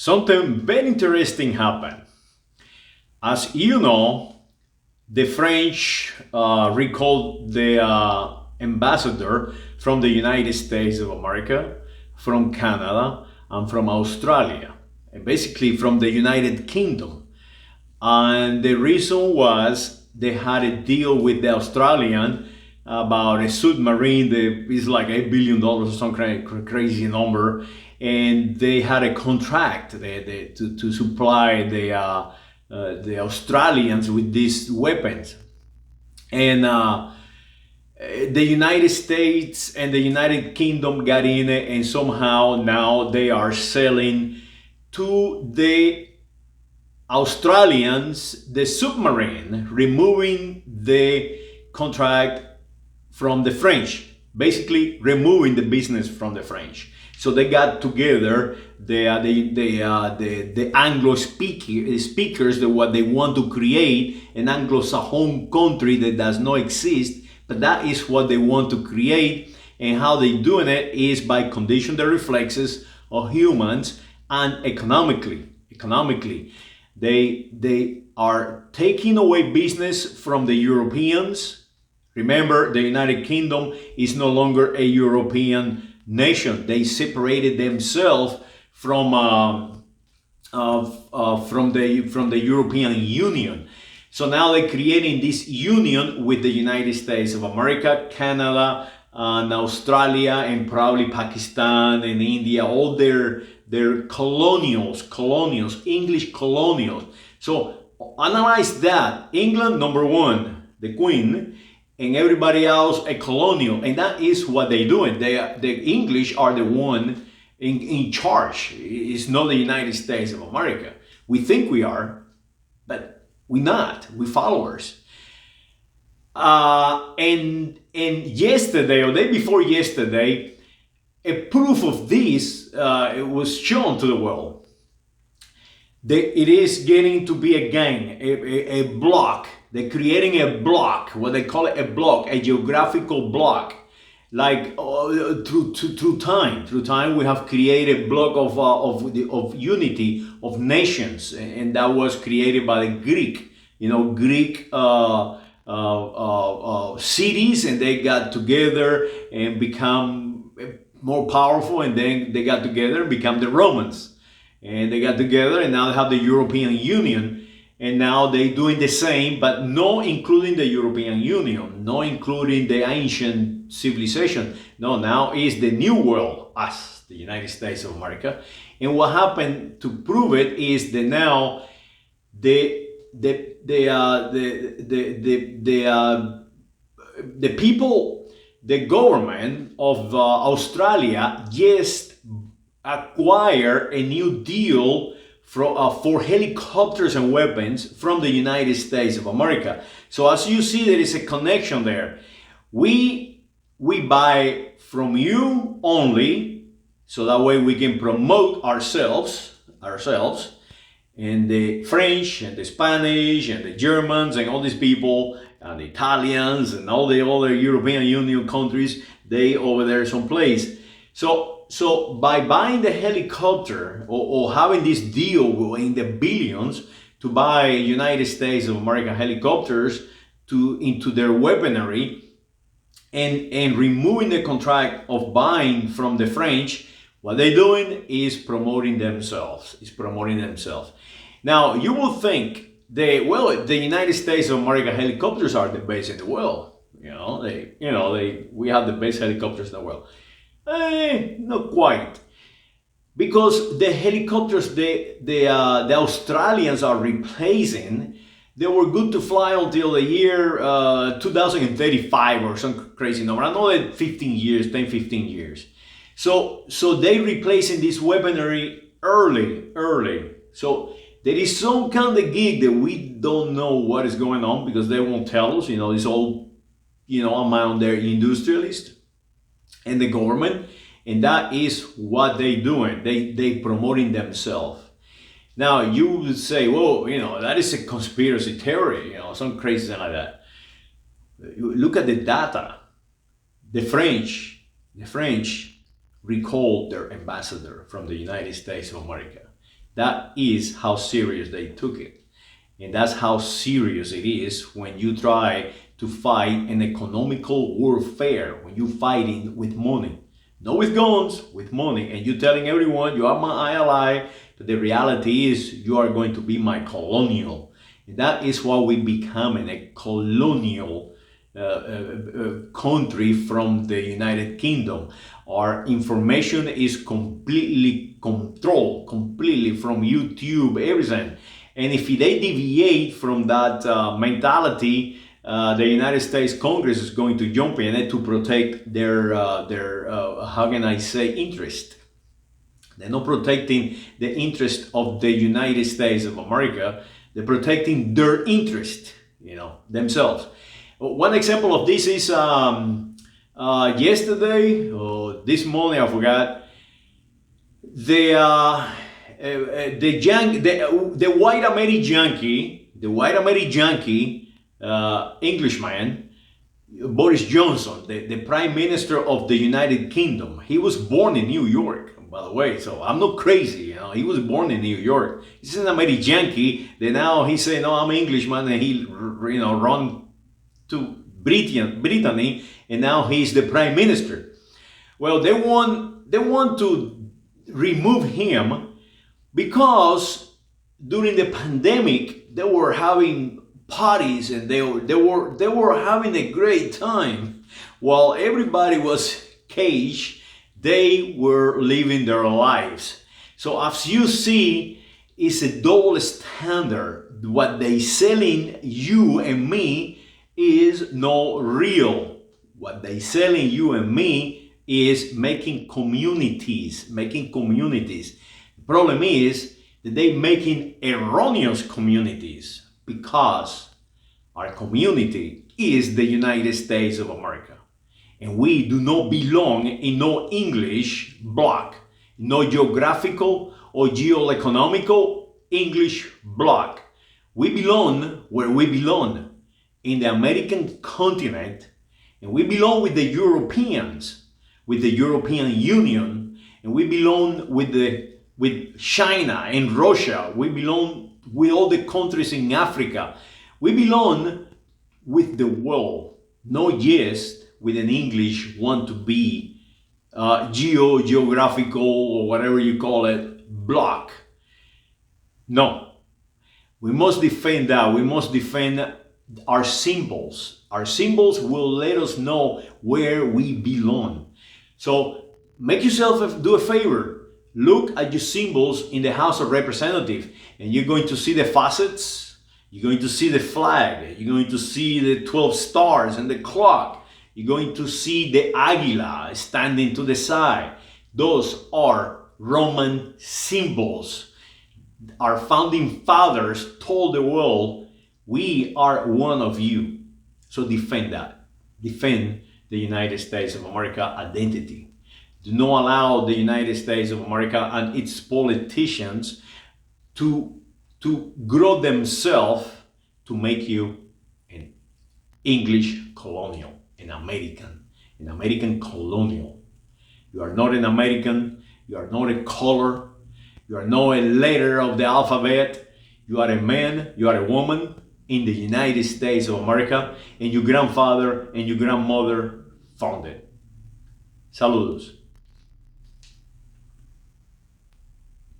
Something very interesting happened. As you know, the French recalled the ambassador from the United States of America, from Canada, and from Australia, and basically from the United Kingdom. And the reason was they had a deal with the Australian about a submarine that is like $8 billion or some crazy number, and they had a contract to supply the Australians with these weapons, and the United States and the United Kingdom got in it, and somehow now they are selling to the Australians the submarine, removing the contract from the French, basically removing the business from the French. So they got together the Anglo speakers, what they want to create an Anglo-Saxon country that does not exist, but that is what they want to create. And how they doing it is by condition the reflexes of humans and economically. They are taking away business from the Europeans. Remember, the United Kingdom is no longer a European nation. They separated themselves from the European Union. So now they're creating this union with the United States of America, Canada, and Australia, and probably Pakistan and India, all their colonials, English colonials. So analyze that. England, number one, the Queen, and everybody else a colonial, and that is what they're doing. The English are the one in charge. It's not the United States of America. We think we are, but we're not. We're followers. And yesterday or day before yesterday, a proof of this it was shown to the world. It is getting to be a gang, a block. They're creating a block, what they call it a block, a geographical block. Like through time. Through time, we have created a block of unity of nations, and that was created by the Greek. Greek cities, and they got together and become more powerful, and then they got together and become the Romans, and they got together, and now they have the European Union, and now they're doing the same, but not including the European Union, not including the ancient civilization. No, now is the new world, us, the United States of America. And what happened to prove it is that now the people, the government of Australia just acquire a new deal for helicopters and weapons from the United States of America. So as you see, there is a connection there. We buy from you only, so that way we can promote ourselves, and the French and the Spanish and the Germans and all these people and the Italians and all the other European Union countries, they over there someplace. So by buying the helicopter or having this deal in the billions to buy United States of America helicopters into their weaponry, and removing the contract of buying from the French, what they're doing is promoting themselves. Now you will think the United States of America helicopters are the best in the world. We have the best helicopters in the world. Not quite, because the helicopters the Australians are replacing, they were good to fly until the year 2035 or some crazy number. I know that 15 years. So they replacing this weaponry early. So there is some kind of gig that we don't know what is going on, because they won't tell us. It's all among their industrialists and the government, and that is what they doing. They promoting themselves. Now you would say, well, that is a conspiracy theory, some crazy thing like that. Look at the data. The French recalled their ambassador from the United States of America. That is how serious they took it. And that's how serious it is when you try to fight an economical warfare, when you're fighting with money. Not with guns, with money. And you're telling everyone you are my ally, but the reality is you are going to be my colonial. And that is why we becoming a colonial country from the United Kingdom. Our information is completely controlled, completely from YouTube, everything. And if they deviate from that mentality, the United States Congress is going to jump in to protect their how can I say, interest. They're not protecting the interest of the United States of America. They're protecting their interest, themselves. One example of this is yesterday or this morning, I forgot. The white American Yankee, Englishman, Boris Johnson, the Prime Minister of the United Kingdom. He was born in New York, by the way, so I'm not crazy. He was born in New York. He's an American Yankee. Then now he said, "No, I'm Englishman," and he, run to Brittany, and now he's the Prime Minister. Well, they want to remove him because during the pandemic they were having parties and they were having a great time while everybody was caged. They were living their lives. So as you see, it's a double standard. What they selling you and me is not real. What they selling you and me is making communities. The problem is that they making erroneous communities because our community is the United States of America. And we do not belong in no English block, no geographical or geoeconomical English block. We belong where we belong, in the American continent, and we belong with the Europeans, with the European Union, and we belong with China and Russia. We belong with all the countries in Africa. We belong with the world, not just with an English want to be geographical or whatever you call it, block. No, we must defend that. We must defend our symbols. Our symbols will let us know where we belong. So make yourself do a favor. Look at your symbols in the House of Representatives, and you're going to see the facets. You're going to see the flag. You're going to see the 12 stars and the clock. You're going to see the águila standing to the side. Those are Roman symbols. Our founding fathers told the world, we are one of you. So defend that. Defend the United States of America identity. Do not allow the United States of America and its politicians to grow themselves to make you an English colonial, an American colonial. You are not an American. You are not a color. You are not a letter of the alphabet. You are a man. You are a woman in the United States of America, and your grandfather and your grandmother founded. Saludos.